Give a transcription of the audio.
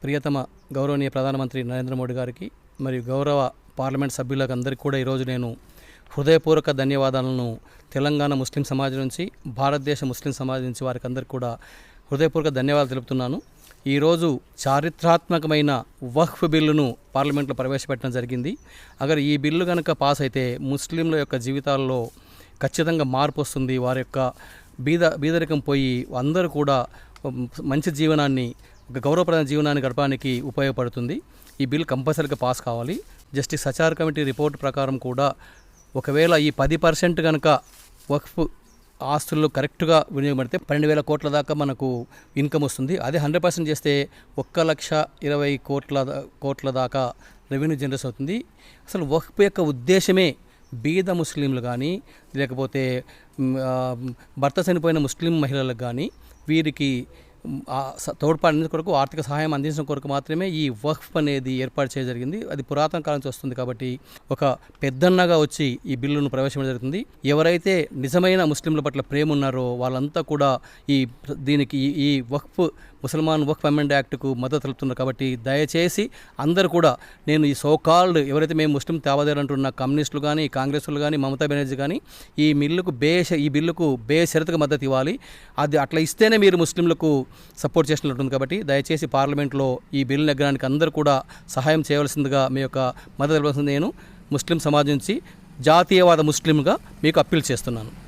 ప్రియతమ గౌరవనీయ ప్రధానమంత్రి నరేంద్ర మోడీ గారికి మరియు గౌరవ పార్లమెంట్ సభ్యులకు అందరికీ కూడా ఈరోజు నేను హృదయపూర్వక ధన్యవాదాలను తెలంగాణ ముస్లిం సమాజం నుంచి, భారతదేశ ముస్లిం సమాజం నుంచి వారికి అందరికీ కూడా హృదయపూర్వక ధన్యవాదాలు తెలుపుతున్నాను. ఈరోజు చారిత్రాత్మకమైన వక్ఫ్ బిల్లును పార్లమెంట్లో ప్రవేశపెట్టడం జరిగింది. అగర్ ఈ బిల్లు కనుక పాస్ అయితే ముస్లింల యొక్క జీవితాల్లో ఖచ్చితంగా మార్పు వస్తుంది. వారి యొక్క బీదరికం పోయి అందరూ కూడా మంచి జీవనాన్ని, ఒక గౌరవప్రదమైన జీవనాన్ని గడపడానికి ఉపయోగపడుతుంది. ఈ బిల్ కంపల్సరీగా పాస్ కావాలి. జస్టిస్ సచార్ కమిటీ రిపోర్ట్ ప్రకారం కూడా ఒకవేళ ఈ 10% కనుక వక్ఫ్ ఆస్తులు కరెక్ట్గా వినియోగపడితే 12,000 కోట్ల దాకా మనకు ఇన్కమ్ వస్తుంది. అదే 100% చేస్తే 1,20,00,000 కోట్ల దాకా రెవెన్యూ జనరేట్ అవుతుంది. అసలు వక్ఫ్ యొక్క ఉద్దేశమే బీద ముస్లింలు కానీ, లేకపోతే భర్త చనిపోయిన ముస్లిం మహిళలకు కానీ వీరికి తోడ్పాటు అందించడం కొరకు, ఆర్థిక సహాయం అందించడం కొరకు మాత్రమే ఈ వక్ఫ్ అనేది ఏర్పాటు చేయడం జరిగింది. అది పురాతన కాలం నుంచి వస్తుంది కాబట్టి ఒక పెద్దన్నగా వచ్చి ఈ బిల్లును ప్రవేశపెట్టడం జరుగుతుంది. ఎవరైతే నిజమైన ముస్లింల పట్ల ప్రేమ ఉన్నారో వాళ్ళంతా కూడా దీనికి ఈ వక్ఫ్ ముసల్మాన్ వక్ఫ్ అమెండ్ యాక్ట్కు మద్దతు తెలుపుతున్నారు. కాబట్టి దయచేసి అందరూ కూడా, నేను ఈ సోకాల్డ్ ఎవరైతే మేము ముస్లిం తావాదేరు అంటున్న కమ్యూనిస్టులు కానీ, కాంగ్రెస్లు కానీ, మమతా బెనర్జీ కానీ ఈ బిల్లుకు బేషరతుగా మద్దతు ఇవ్వాలి. అది అట్లా ఇస్తేనే మీరు ముస్లింలకు సపోర్ట్ చేసినట్టు ఉంటుంది. కాబట్టి దయచేసి పార్లమెంట్లో ఈ బిల్లు నెగ్గడానికి అందరూ కూడా సహాయం చేయవలసిందిగా మీ యొక్క మద్దతు ఇవ్వాల్సింది నేను ముస్లిం సమాజం నుంచి జాతీయవాద ముస్లింగా మీకు అప్పీల్ చేస్తున్నాను.